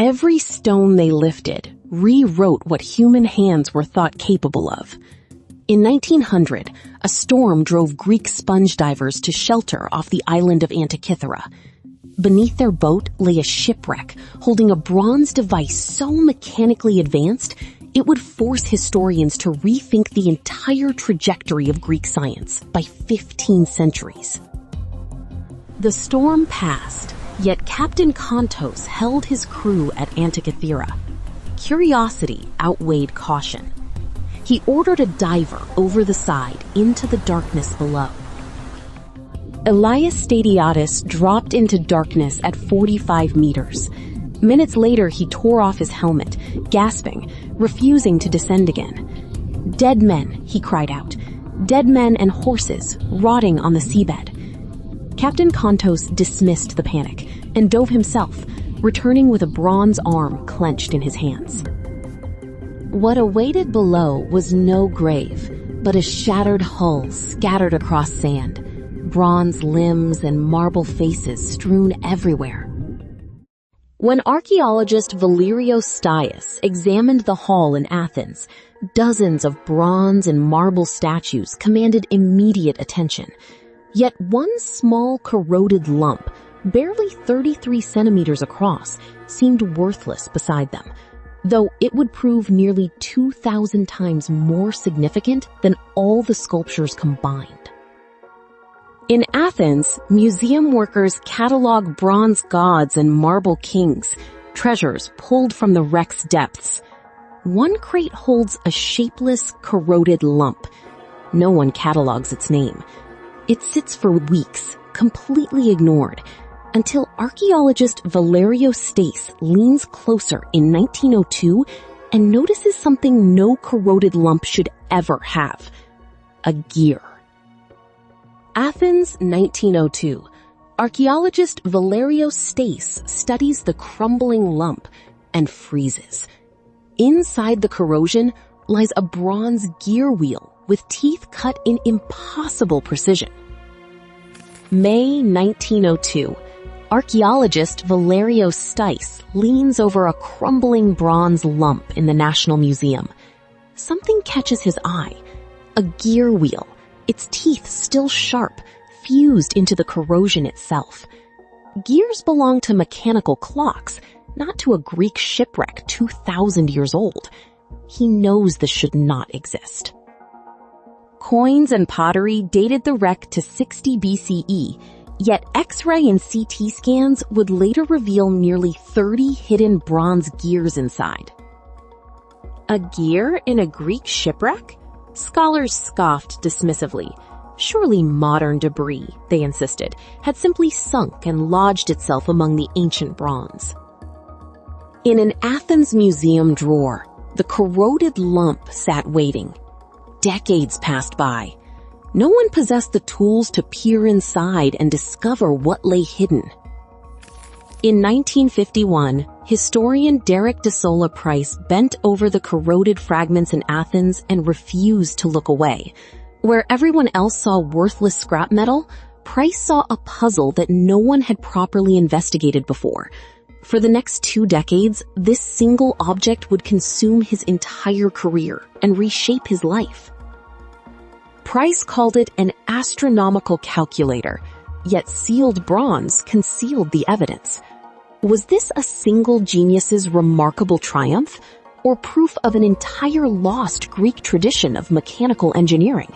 Every stone they lifted rewrote what human hands were thought capable of. In 1900, a storm drove Greek sponge divers to shelter off the island of Antikythera. Beneath their boat lay a shipwreck holding a bronze device so mechanically advanced it would force historians to rethink the entire trajectory of Greek science by 15 centuries. The storm passed, yet Captain Kontos held his crew at Antikythera. Curiosity outweighed caution. He ordered a diver over the side into the darkness below. Elias Stadiatis dropped into darkness at 45 meters. Minutes later, he tore off his helmet, gasping, refusing to descend again. "Dead men," he cried out. "Dead men and horses, rotting on the seabed." Captain Kontos dismissed the panic and dove himself, returning with a bronze arm clenched in his hands. What awaited below was no grave, but a shattered hull scattered across sand, bronze limbs and marble faces strewn everywhere. When archaeologist Valerios Stais examined the hall in Athens, dozens of bronze and marble statues commanded immediate attention. Yet one small corroded lump, barely 33 centimeters across, seemed worthless beside them, though it would prove nearly 2,000 times more significant than all the sculptures combined. In Athens, museum workers catalog bronze gods and marble kings, treasures pulled from the wreck's depths. One crate holds a shapeless, corroded lump. No one catalogs its name. It sits for weeks, completely ignored, until archaeologist Valerios Stais leans closer in 1902 and notices something no corroded lump should ever have: a gear. Athens, 1902. Archaeologist Valerios Stais studies the crumbling lump and freezes. Inside the corrosion lies a bronze gear wheel with teeth cut in impossible precision. May 1902. Archaeologist Valerios Stais leans over a crumbling bronze lump in the National Museum. Something catches his eye: a gear wheel, its teeth still sharp, fused into the corrosion itself. Gears belong to mechanical clocks, not to a Greek shipwreck 2,000 years old. He knows this should not exist. Coins and pottery dated the wreck to 60 BCE, yet X-ray and CT scans would later reveal nearly 30 hidden bronze gears inside. A gear in a Greek shipwreck? Scholars scoffed dismissively. Surely modern debris, they insisted, had simply sunk and lodged itself among the ancient bronze. In an Athens museum drawer, the corroded lump sat waiting. Decades passed by. No one possessed the tools to peer inside and discover what lay hidden. In 1951, historian Derek de Solla Price bent over the corroded fragments in Athens and refused to look away. Where everyone else saw worthless scrap metal, Price saw a puzzle that no one had properly investigated before. For the next 2 decades, this single object would consume his entire career and reshape his life. Price called it an astronomical calculator, yet sealed bronze concealed the evidence. Was this a single genius's remarkable triumph, or proof of an entire lost Greek tradition of mechanical engineering?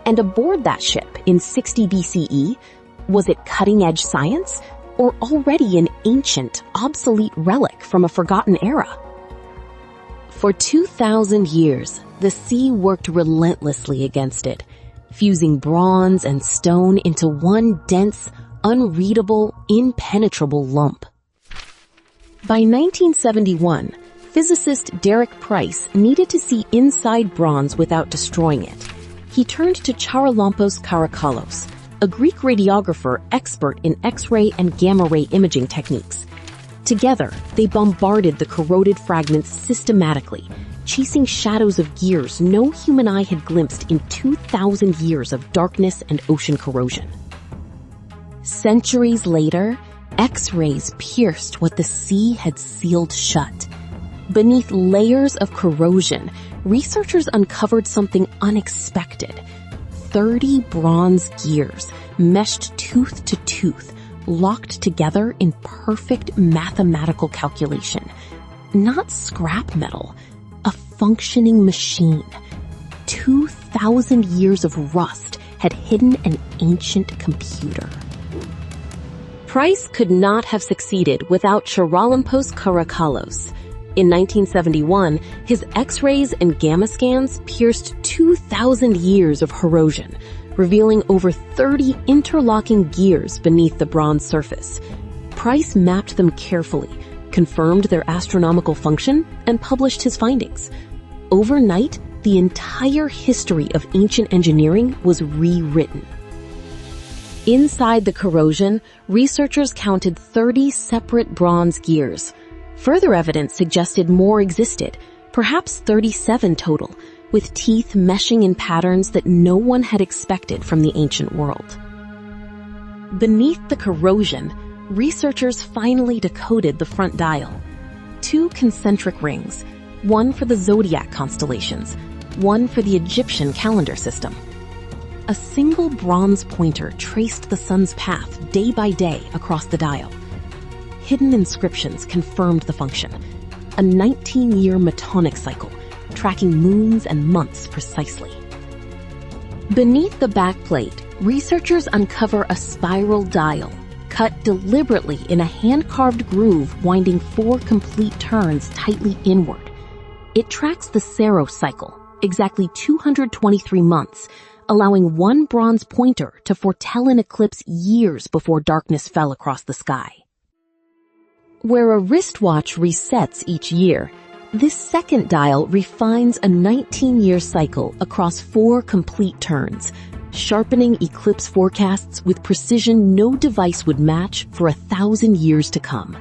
And aboard that ship in 60 BCE, was it cutting-edge science, or already an ancient, obsolete relic from a forgotten era? For 2,000 years, the sea worked relentlessly against it, fusing bronze and stone into one dense, unreadable, impenetrable lump. By 1971, physicist Derek Price needed to see inside bronze without destroying it. He turned to Charalampos Karakalos, a Greek radiographer expert in X-ray and gamma-ray imaging techniques. Together, they bombarded the corroded fragments systematically, chasing shadows of gears no human eye had glimpsed in 2,000 years of darkness and ocean corrosion. Centuries later, X-rays pierced what the sea had sealed shut. Beneath layers of corrosion, researchers uncovered something unexpected. 30 bronze gears, meshed tooth to tooth, locked together in perfect mathematical calculation. Not scrap metal, a functioning machine. 2,000 years of rust had hidden an ancient computer. Price could not have succeeded without Charalampos Karakalos. In 1971, his X-rays and gamma scans pierced 2,000 years of corrosion, revealing over 30 interlocking gears beneath the bronze surface. Price mapped them carefully, confirmed their astronomical function, and published his findings. Overnight, the entire history of ancient engineering was rewritten. Inside the corrosion, researchers counted 30 separate bronze gears. Further evidence suggested more existed, perhaps 37 total, with teeth meshing in patterns that no one had expected from the ancient world. Beneath the corrosion, researchers finally decoded the front dial. 2 concentric rings, one for the zodiac constellations, one for the Egyptian calendar system. A single bronze pointer traced the sun's path day by day across the dial. Hidden inscriptions confirmed the function. A 19-year Metonic cycle, tracking moons and months precisely. Beneath the backplate, researchers uncover a spiral dial, cut deliberately in a hand-carved groove winding 4 complete turns tightly inward. It tracks the Saros cycle, exactly 223 months, allowing one bronze pointer to foretell an eclipse years before darkness fell across the sky. Where a wristwatch resets each year, this second dial refines a 19-year cycle across 4 complete turns, sharpening eclipse forecasts with precision no device would match for 1,000 years to come.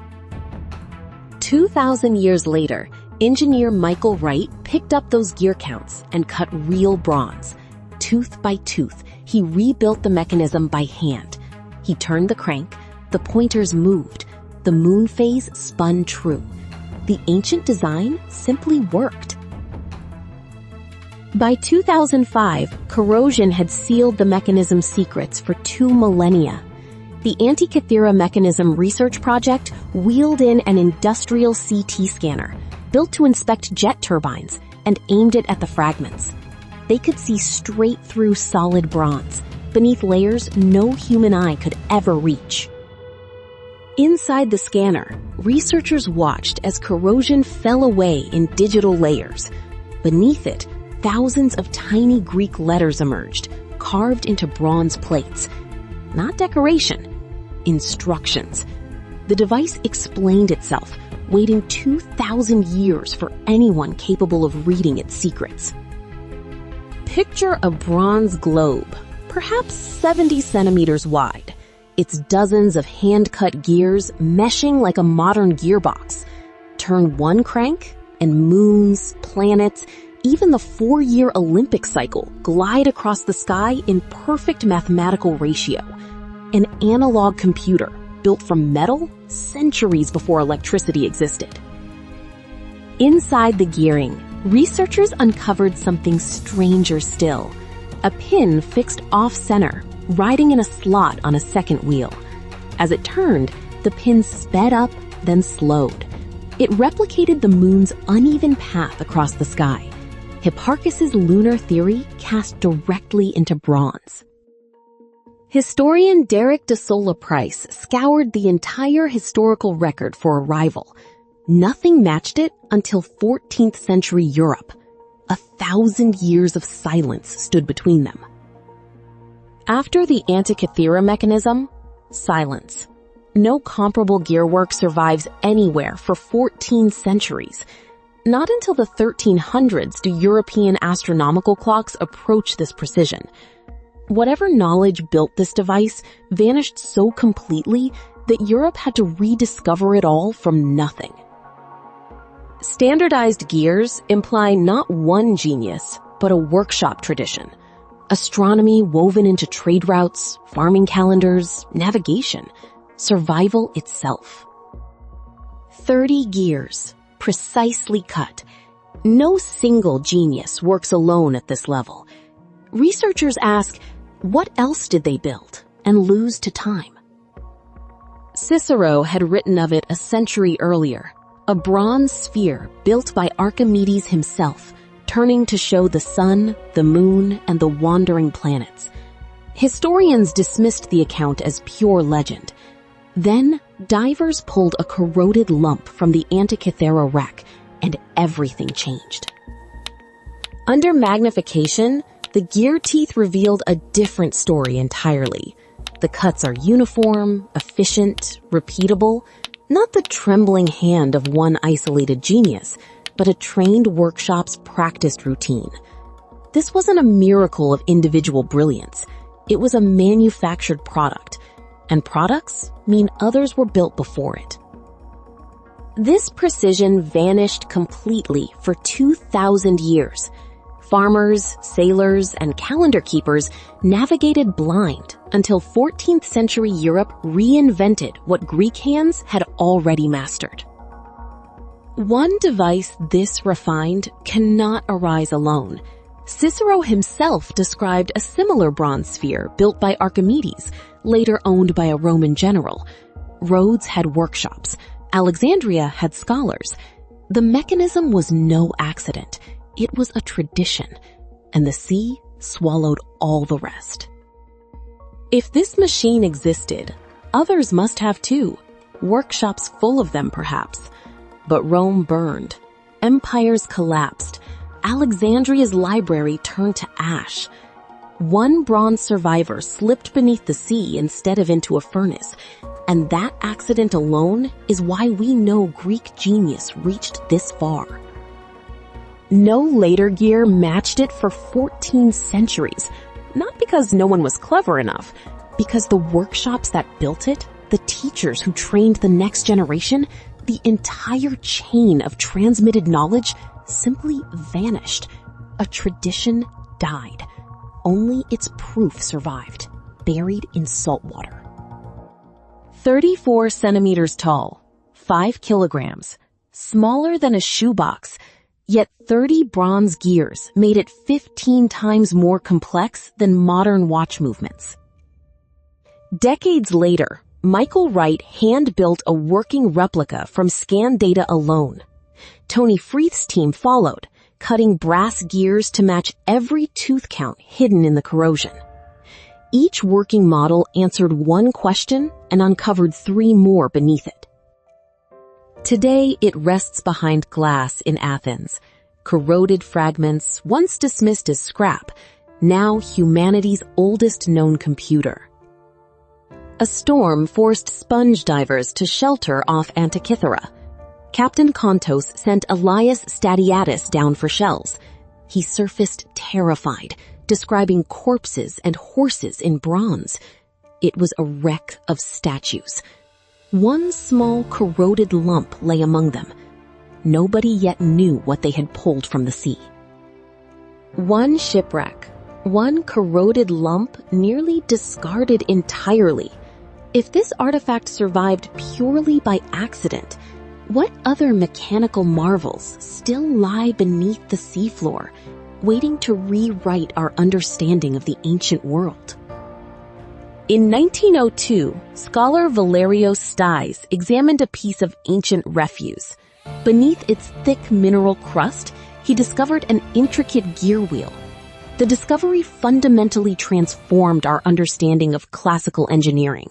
2,000 years later, engineer Michael Wright picked up those gear counts and cut real bronze. Tooth by tooth, he rebuilt the mechanism by hand. He turned the crank, the pointers moved, the moon phase spun true. The ancient design simply worked. By 2005, corrosion had sealed the mechanism's secrets for 2 millennia. The Antikythera Mechanism Research Project wheeled in an industrial CT scanner, built to inspect jet turbines, and aimed it at the fragments. They could see straight through solid bronze, beneath layers no human eye could ever reach. Inside the scanner, researchers watched as corrosion fell away in digital layers. Beneath it, thousands of tiny Greek letters emerged, carved into bronze plates. Not decoration, instructions. The device explained itself, waiting 2,000 years for anyone capable of reading its secrets. Picture a bronze globe, perhaps 70 centimeters wide. Its dozens of hand-cut gears meshing like a modern gearbox. Turn one crank, and moons, planets, even the 4-year Olympic cycle glide across the sky in perfect mathematical ratio. An analog computer built from metal centuries before electricity existed. Inside the gearing, researchers uncovered something stranger still. A pin fixed off-center, riding in a slot on a second wheel. As it turned, the pin sped up, then slowed. It replicated the moon's uneven path across the sky. Hipparchus's lunar theory cast directly into bronze. Historian Derek de Solla Price scoured the entire historical record for a rival. Nothing matched it until 14th century Europe. 1,000 years of silence stood between them. After the Antikythera mechanism, silence. No comparable gearwork survives anywhere for 14 centuries. Not until the 1300s do European astronomical clocks approach this precision. Whatever knowledge built this device vanished so completely that Europe had to rediscover it all from nothing. Standardized gears imply not one genius, but a workshop tradition. Astronomy woven into trade routes, farming calendars, navigation. survival itself. 30 gears, precisely cut. No single genius works alone at this level. Researchers ask, what else did they build and lose to time? Cicero had written of it a century earlier, a bronze sphere built by Archimedes himself, turning to show the sun, the moon, and the wandering planets. Historians dismissed the account as pure legend. Then, divers pulled a corroded lump from the Antikythera wreck, and everything changed. Under magnification, the gear teeth revealed a different story entirely. The cuts are uniform, efficient, repeatable, not the trembling hand of one isolated genius, but a trained workshop's practiced routine. This wasn't a miracle of individual brilliance. It was a manufactured product, and products mean others were built before it. This precision vanished completely for 2,000 years. Farmers, sailors, and calendar keepers navigated blind until 14th century Europe reinvented what Greek hands had already mastered. One device this refined cannot arise alone. Cicero himself described a similar bronze sphere built by Archimedes, later owned by a Roman general. Rhodes had workshops. Alexandria had scholars. The mechanism was no accident. It was a tradition, and the sea swallowed all the rest. If this machine existed, others must have too, workshops full of them perhaps. But Rome burned, empires collapsed, Alexandria's library turned to ash. One bronze survivor slipped beneath the sea instead of into a furnace, and that accident alone is why we know Greek genius reached this far. No later gear matched it for 14 centuries, not because no one was clever enough, because the workshops that built it, the teachers who trained the next generation, the entire chain of transmitted knowledge simply vanished. A tradition died. Only its proof survived, buried in salt water. 34 centimeters tall, 5 kilograms, smaller than a shoebox, yet 30 bronze gears made it 15 times more complex than modern watch movements. Decades later, Michael Wright hand-built a working replica from scan data alone. Tony Freeth's team followed, cutting brass gears to match every tooth count hidden in the corrosion. Each working model answered one question and uncovered 3 more beneath it. Today, it rests behind glass in Athens. Corroded fragments, once dismissed as scrap, now humanity's oldest known computer. A storm forced sponge divers to shelter off Antikythera. Captain Kontos sent Elias Stadiatis down for shells. He surfaced terrified, describing corpses and horses in bronze. It was a wreck of statues. One small corroded lump lay among them. Nobody yet knew what they had pulled from the sea. One shipwreck, one corroded lump nearly discarded entirely. If this artifact survived purely by accident, what other mechanical marvels still lie beneath the seafloor, waiting to rewrite our understanding of the ancient world? In 1902, scholar Valerios Stais examined a piece of ancient refuse. Beneath its thick mineral crust, he discovered an intricate gear wheel. The discovery fundamentally transformed our understanding of classical engineering.